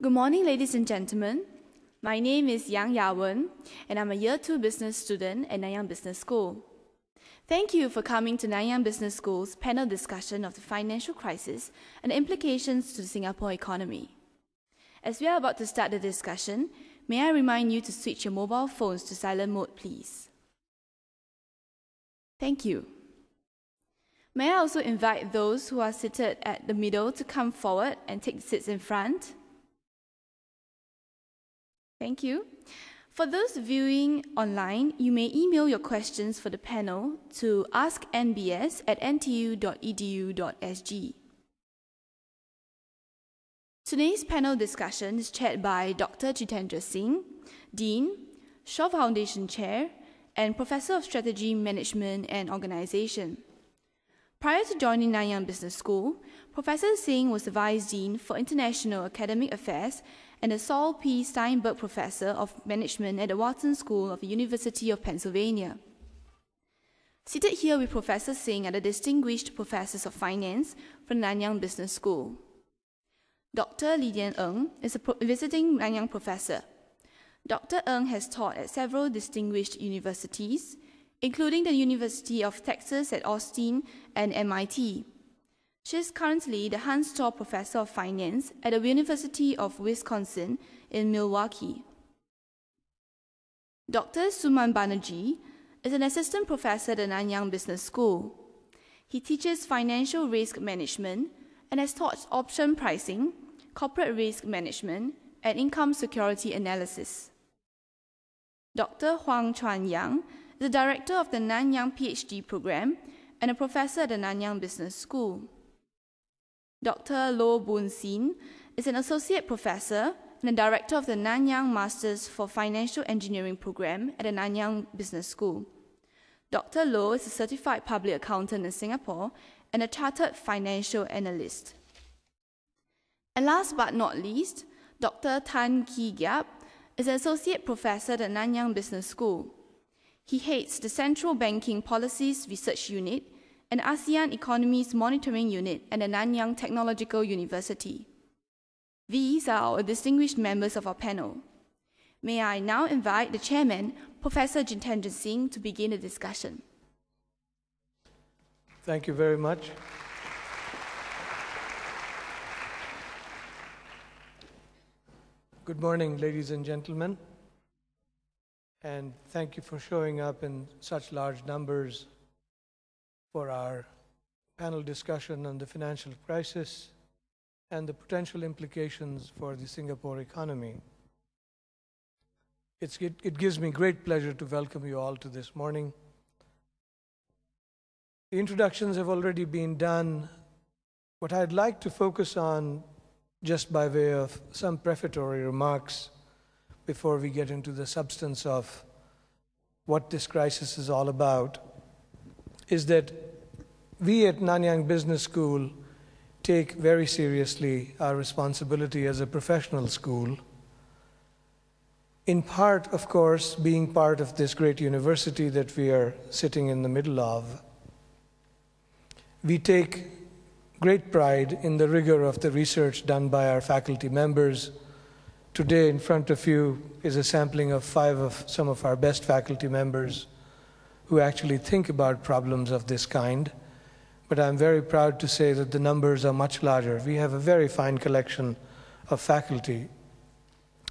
Good morning, ladies and gentlemen. My name is Yang Yawen, and I'm a Year 2 business student at Nanyang Business School. Thank you for coming to Nanyang Business School's panel discussion of the financial crisis and the implications to the Singapore economy. As we are about to start the discussion, may I remind you to switch your mobile phones to silent mode, please. Thank you. May I also invite those who are seated at the middle to come forward and take the seats in front? Thank you. For those viewing online, you may email your questions for the panel to asknbs@ntu.edu.sg. Today's panel discussion is chaired by Dr. Jitendra Singh, Dean, Shaw Foundation Chair, and Professor of Strategy, Management and Organization. Prior to joining Nanyang Business School, Professor Singh was the Vice Dean for International Academic Affairs and the Saul P. Steinberg Professor of Management at the Wharton School of the University of Pennsylvania. Seated here with Professor Singh are the distinguished professors of finance from Nanyang Business School. Dr. Lidian Ng is a visiting Nanyang professor. Dr. Ng has taught at several distinguished universities, including the University of Texas at Austin and MIT. She is currently the Hans Storr Professor of Finance at the University of Wisconsin in Milwaukee. Dr. Suman Banerjee is an assistant professor at the Nanyang Business School. He teaches financial risk management and has taught option pricing, corporate risk management, and income security analysis. Dr. Huang Chuan Yang is the director of the Nanyang PhD program and a professor at the Nanyang Business School. Dr. Loh Boon Sin is an associate professor and a director of the Nanyang Masters for Financial Engineering program at the Nanyang Business School. Dr. Loh is a certified public accountant in Singapore and a chartered financial analyst. And last but not least, Dr. Tan Kee Giap is an associate professor at the Nanyang Business School. He heads the Central Banking Policies Research Unit and ASEAN Economies Monitoring Unit at the Nanyang Technological University. These are our distinguished members of our panel. May I now invite the chairman, Professor Jitendra Singh, to begin the discussion. Thank you very much. Good morning, ladies and gentlemen, and thank you for showing up in such large numbers for our panel discussion on the financial crisis and the potential implications for the Singapore economy. It gives me great pleasure to welcome you all to this morning. The introductions have already been done. What I'd like to focus on, just by way of some prefatory remarks before we get into the substance of what this crisis is all about, is that we at Nanyang Business School take very seriously our responsibility as a professional school. In part, of course, being part of this great university that we are sitting in the middle of, we take great pride in the rigor of the research done by our faculty members. Today, in front of you is a sampling of 5 of some of our best faculty members who actually think about problems of this kind. But I'm very proud to say that the numbers are much larger. We have a very fine collection of faculty.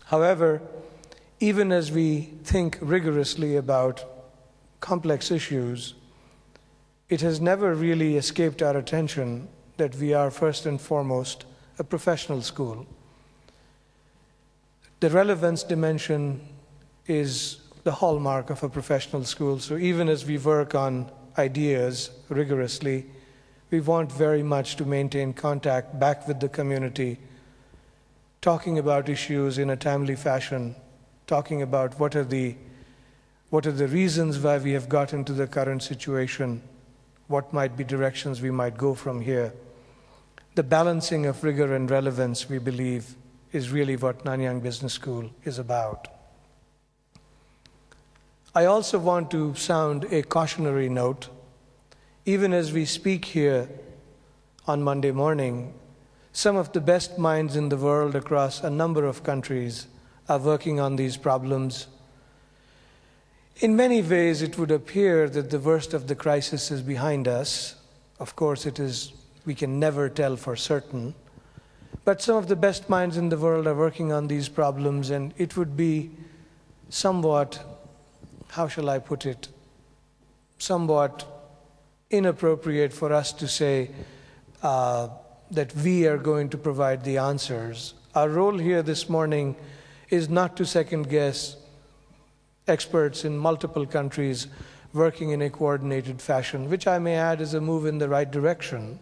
However, even as we think rigorously about complex issues, it has never really escaped our attention that we are first and foremost a professional school. The relevance dimension is the hallmark of a professional school. So even as we work on ideas rigorously, we want very much to maintain contact back with the community, talking about issues in a timely fashion, talking about what are the reasons why we have got into the current situation, what might be directions we might go from here. The balancing of rigor and relevance, we believe, is really what Nanyang Business School is about. I also want to sound a cautionary note. Even as we speak here on Monday morning, Some of the best minds in the world across a number of countries are working on these problems. In many ways, it would appear that the worst of the crisis is behind us. Of course, we can never tell for certain. But some of the best minds in the world are working on these problems, and it would be somewhat, how shall I put it, somewhat inappropriate for us to say that we are going to provide the answers. Our role here this morning is not to second-guess experts in multiple countries working in a coordinated fashion, which I may add is a move in the right direction.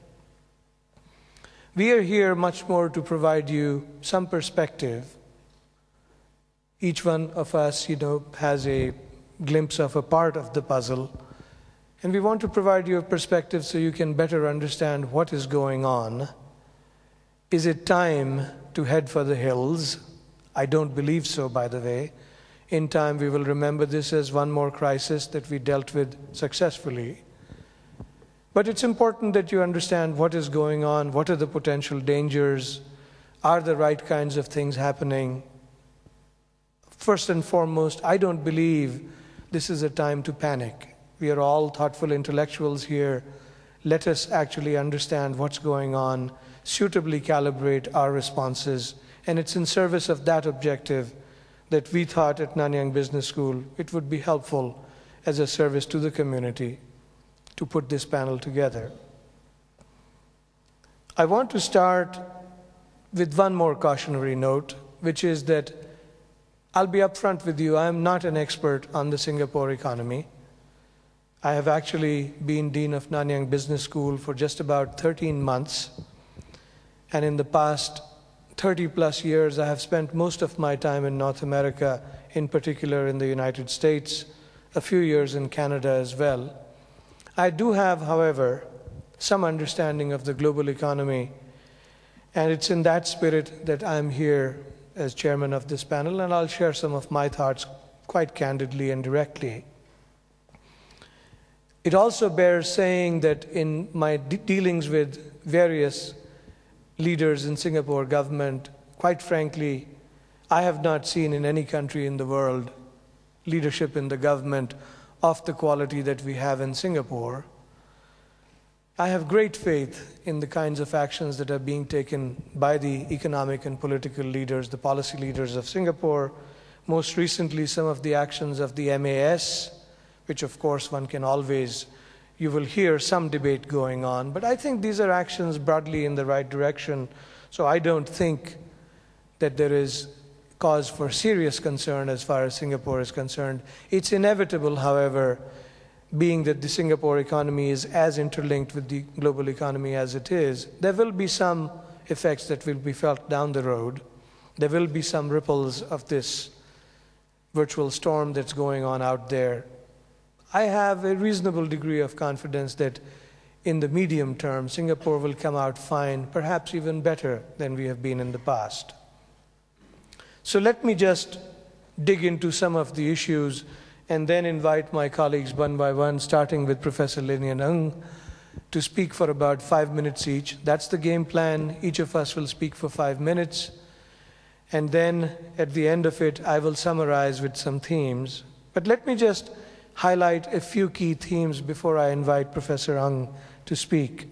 We are here much more to provide you some perspective. Each one of us, has a glimpse of a part of the puzzle, and we want to provide you a perspective so you can better understand what is going on. Is it time to head for the hills? I don't believe so, by the way. In time, we will remember this as one more crisis that we dealt with successfully. But it's important that you understand what is going on, what are the potential dangers, are the right kinds of things happening. First and foremost, I don't believe this is a time to panic. We are all thoughtful intellectuals here. Let us actually understand what's going on, suitably calibrate our responses, and it's in service of that objective that we thought at Nanyang Business School it would be helpful as a service to the community to put this panel together. I want to start with one more cautionary note, which is that I'll be upfront with you. I am not an expert on the Singapore economy. I have actually been Dean of Nanyang Business School for just about 13 months. And in the past 30-plus years, I have spent most of my time in North America, in particular in the United States, a few years in Canada as well. I do have, however, some understanding of the global economy, and it's in that spirit that I'm here as chairman of this panel, and I'll share some of my thoughts quite candidly and directly. It also bears saying that in my dealings with various leaders in Singapore government, quite frankly, I have not seen in any country in the world leadership in the government of the quality that we have in Singapore. I have great faith in the kinds of actions that are being taken by the economic and political leaders, the policy leaders of Singapore. Most recently, some of the actions of the MAS, which of course you will hear some debate going on, but I think these are actions broadly in the right direction, so I don't think that there is cause for serious concern as far as Singapore is concerned. It's inevitable, however, being that the Singapore economy is as interlinked with the global economy as it is, there will be some effects that will be felt down the road. There will be some ripples of this virtual storm that's going on out there. I have a reasonable degree of confidence that in the medium term, Singapore will come out fine, perhaps even better than we have been in the past. So let me just dig into some of the issues and then invite my colleagues one by one, starting with Professor Linian Ng, to speak for about 5 minutes each. That's the game plan. Each of us will speak for 5 minutes. And then at the end of it, I will summarize with some themes. But let me just highlight a few key themes before I invite Professor Ng to speak.